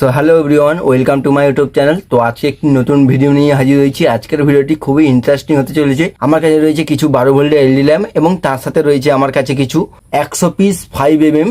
So hello everyone, welcome to my YouTube channel. তো আজকে একটি নতুন ভিডিও নিয়ে হাজির হয়েছি। আজকের ভিডিওটি খুবই ইন্টারেস্টিং হতে চলেছে। আমার কাছে রয়েছে কিছু 12 ভোল্টের এলইডি ল্যাম্প এবং তার সাথে রয়েছে আমার কাছে কিছু 100 piece 5mm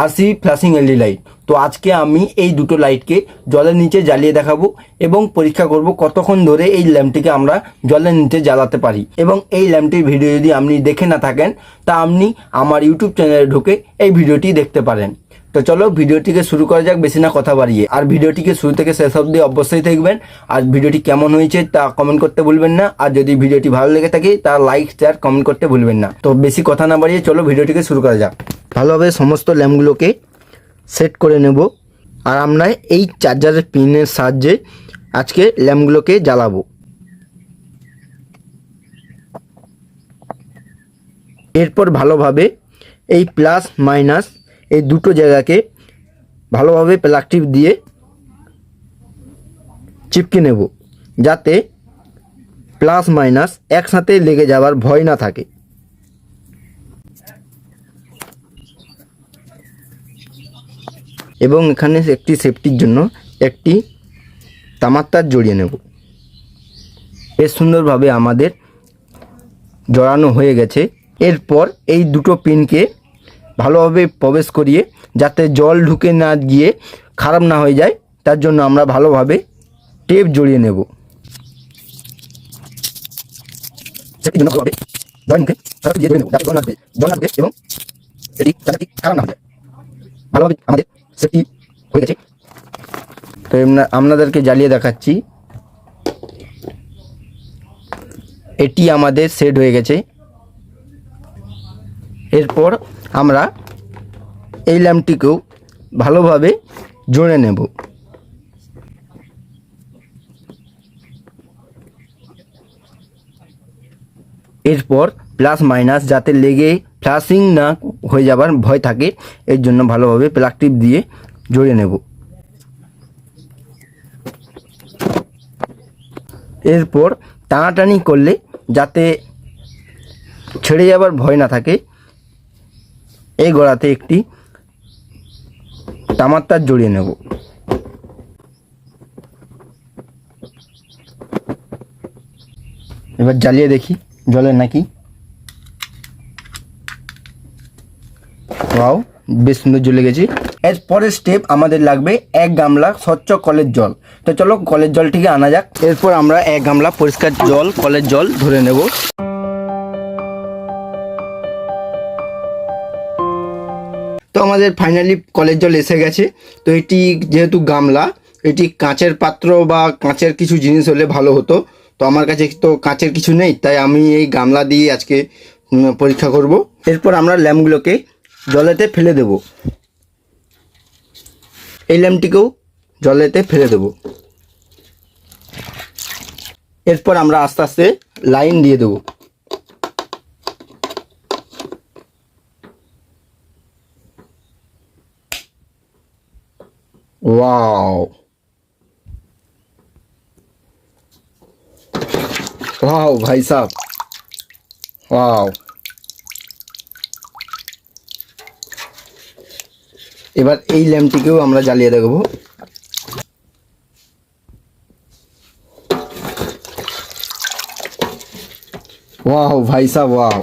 RCB flashing LED light. তো আজকে আমি এই দুটো লাইটকে জলের নিচে জ্বালিয়ে দেখাবো এবং পরীক্ষা করব কতক্ষণ ধরে এই ল্যাম্পটিকে আমরা জলের নিচে জ্বালাতে পারি। এবং এই ল্যাম্পটির ভিডিও যদি আপনি দেখে না থাকেন তা আপনি আমার ইউটিউব চ্যানেলে ঢুকে এই ভিডিওটি দেখতে পারেন। তো চলো ভিডিওটিকে শুরু করা যাক, বেশি না কথা বাড়িয়ে। আর ভিডিওটিকে শুরু থেকে শেষ অবধি অবশ্যই দেখবেন। আর ভিডিওটি কেমন হয়েছে তা কমেন্ট করতে ভুলবেন না। আর যদি ভিডিওটি ভালো লেগে থাকে তা লাইক শেয়ার কমেন্ট করতে ভুলবেন না। তো বেশি কথা না বাড়িয়ে চলো ভিডিওটিকে শুরু করা যাক। ভালোভাবে সমস্ত ল্যাম্পগুলোকে সেট করে নেব। আর আমরা এই চার্জারের পিনের সাহায্যে আজকে ল্যাম্পগুলোকে জ্বালাবো। এরপর ভালোভাবে এই প্লাস মাইনাস এই দুটো জায়গাকে ভালোভাবে প্লাগ টিপ দিয়ে চিপকে নেব, যাতে প্লাস মাইনাস একসাথে লেগে যাওয়ার ভয় না থাকে। এবং এখানে একটি সেফটির জন্য একটি তামার তার জড়িয়ে নেব। বেশ সুন্দরভাবে আমাদের জড়ানো হয়ে গেছে। এরপর এই দুটো পিনকে ভালোভাবে প্রবেশ করিয়ে যাতে জল ঢুকে না গিয়ে খারাপ না হয়ে যায় তার জন্য আমরা ভালোভাবে টেপ জড়িয়ে নেব। সেটির জন্য ভালোভাবে জল মুখে দিয়ে জড়িয়ে নেব, যাতে জল লাগবে এবং এটি যাতে খারাপ না হয়ে যায়। ভালোভাবে আমাদের সেটি হয়ে গেছে। তো আপনাদেরকে জ্বালিয়ে দেখাচ্ছি। এটি আমাদের সেট হয়ে গেছে। এরপর আমরা এই ল্যাম্পটিকেও ভালোভাবে জড়ে নেব। এরপর প্লাস মাইনাস যাতে লেগে ফ্ল্যাশিং না হয়ে যাবার ভয় থাকে, এর জন্য ভালোভাবে প্লাগ টিপ দিয়ে জড়িয়ে নেব। এরপর টানাটানি করলে যাতে ছেড়ে যাবার ভয় না থাকে, এই গোড়াতে একটি তামার তার জড়িয়ে নেব। এবার জ্বালিয়ে দেখি জ্বলে নাকি। ওয়াও, বেশ সুন্দর জ্বলে গেছে। এর পরের স্টেপ আমাদের লাগবে 1 গামলা স্বচ্ছ কলের জল। তো চলো কলের জলটিকে আনা যাক। এরপর আমরা 1 গামলা পরিষ্কার জল, কলের জল ধরে নেব। তো আমাদের ফাইনালি কলের জল এসে গেছে। তো এটি যেহেতু গামলা, এটি কাঁচের পাত্র বা কাঁচের কিছু জিনিস হলে ভালো হতো। তো আমার কাছে তো কাঁচের কিছু নেই, তাই আমি এই গামলা দিয়ে আজকে পরীক্ষা করব। এরপর আমরা ল্যাম্পগুলোকে জলেতে ফেলে দেব। এই ল্যাম্পটিকেও জলেতে ফেলে দেব। এরপর আমরা আস্তে আস্তে লাইন দিয়ে দেব। ওয়াও, ওয়াও ভাই সাহেব, ওয়াও। এবার এই ল্যাম্পটিকেও আমরা জ্বালিয়ে দেখব। ওয়াও ভাই সাহেব, ওয়াও।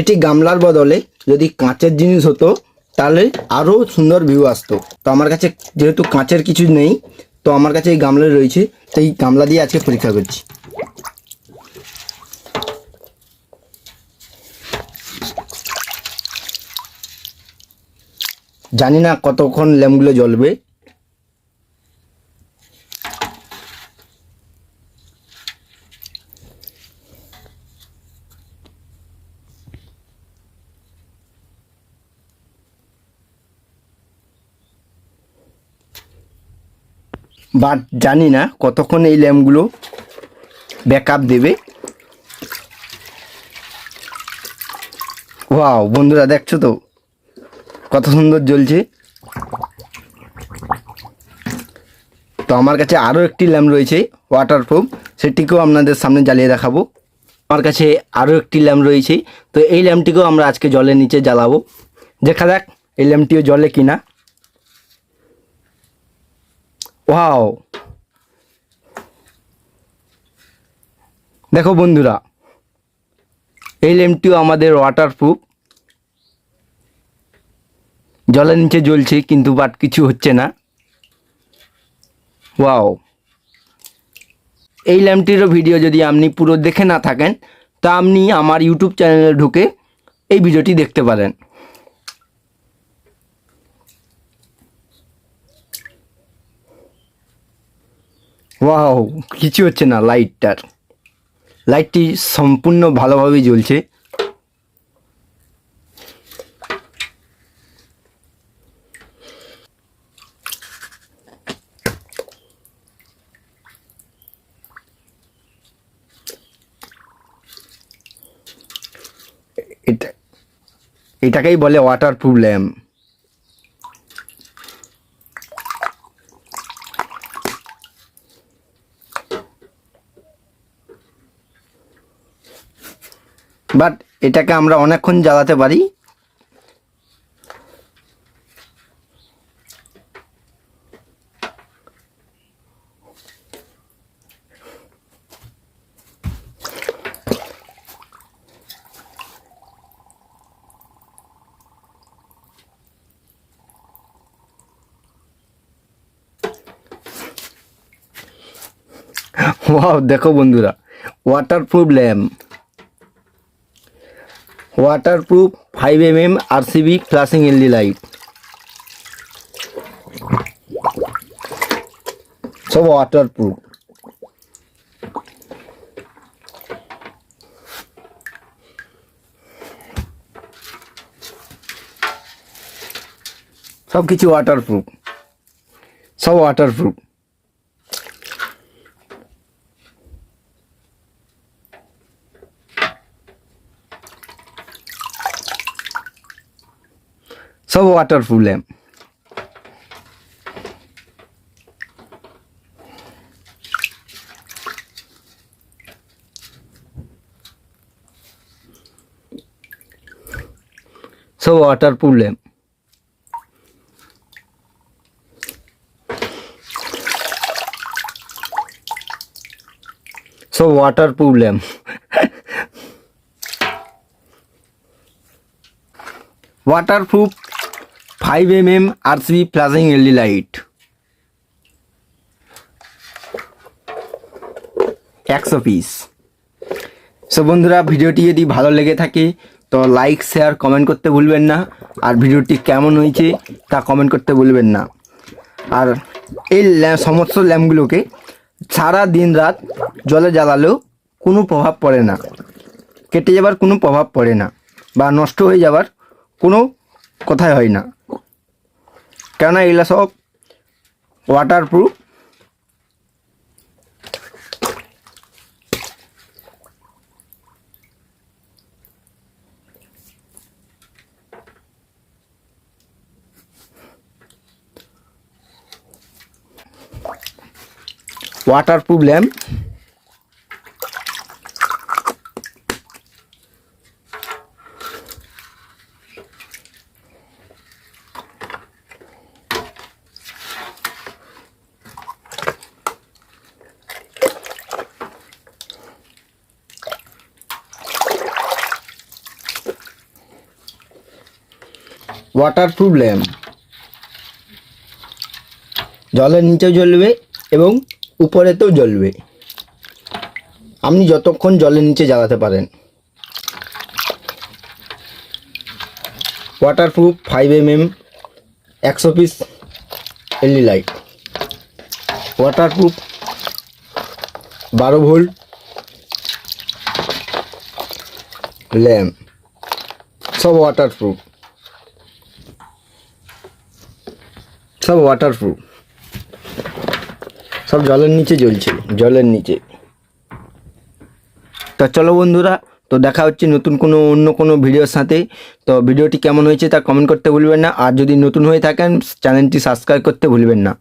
এটি গামলার বদলে যদি কাঁচের জিনিস হতো তাহলে আরও সুন্দর ভিউ আসতো। তো আমার কাছে যেহেতু কাঁচের কিছু নেই, তো আমার কাছে এই গামলা রয়েছে, তাই গামলা দিয়ে আজকে পরীক্ষা করছি। জানি না কতক্ষণ ল্যাম্পগুলো জ্বলবে। বাট জানি না কতক্ষণ এই ল্যাম্পগুলো ব্যাকআপ দেবে। ওয়াও বন্ধুরা, দেখছো তো কত সুন্দর জ্বলছে। তো আমার কাছে আরও একটি ল্যাম্প রয়েছে ওয়াটারপ্রুফ, সেটিকেও আপনাদের সামনে জ্বালিয়ে দেখাবো। আমার কাছে আরও একটি ল্যাম্প রয়েছে। তো এই ল্যাম্পটিকেও আমরা আজকে জলের নিচে জ্বালাবো। দেখা যাক এই ল্যাম্পটিও জ্বলে কিনা। ওয়াও, দেখো বন্ধুরা, এই ল্যাম্পটিও আমাদের ওয়াটারপ্রুফ। জলের নিচে জ্বলছে কিন্তু বাট কিছু হচ্ছে না। ওয়াও, এই ল্যাম্পটিরও ভিডিও যদি আপনি পুরো দেখে না থাকেন তা আপনি আমার ইউটিউব চ্যানেলে ঢুকে এই ভিডিওটি দেখতে পারেন। ওয়াও, কিছু হচ্ছে না। লাইটটি সম্পূর্ণ ভালোভাবেই জ্বলছে। এটাকেই বলে ওয়াটারপ্রুফ ল্যাম্প। বাট এটাকে আমরা অনেকক্ষণ জ্বালাতে পারি। ওয়াও, দেখো বন্ধুরা, waterproof lamp, waterproof 5mm RCB flashing LED light, সব ওয়াটারপ্রুফ। সব কিছু ওয়াটারপ্রুফ, সব ওয়াটারপ্রুফ। सब वाटरप्रूफ लैम्प। सब वाटरप्रूफ लैम्प। सब waterproof lamp. Waterproof 5mm RCB flashing LED light 100 piece. So বন্ধুরা, ভিডিওটি যদি ভালো লেগে থাকে তো লাইক শেয়ার কমেন্ট করতে ভুলবেন না। আর ভিডিওটি কেমন হয়েছে তা কমেন্ট করতে ভুলবেন না। আর এই সমস্ত ল্যাম্পগুলোকে সারা দিন রাত জলে জ্বালালেও কোনো প্রভাব পড়ে না, কেটে যাবার কোনো প্রভাব পড়ে না, বা নষ্ট হয়ে যাবার কোনো কথাই হয় না, কেননা এগুলো সব waterproof. Waterproof lamp waterproof lamp जलेर नीचे জ্বলবে এবং উপরেতেও জ্বলবে। আপনি যতক্ষণ জলের নিচে জ্বালাতে পারেন। Waterproof 5mm 100 piece LED light, waterproof 12 volt lamp, সব ওয়াটারপ্রুফ, সব ওয়াটারপ্রুফ, সব জলের নিচে জ্বলছে, জলের নিচে। তো চলো বন্ধুরা, তো দেখা হচ্ছে নতুন কোনো অন্য কোনো ভিডিওর সাথে। তো ভিডিওটি কেমন হয়েছে তা কমেন্ট করতে ভুলবেন না। আর যদি নতুন হয়ে থাকেন চ্যানেলটি সাবস্ক্রাইব করতে ভুলবেন না।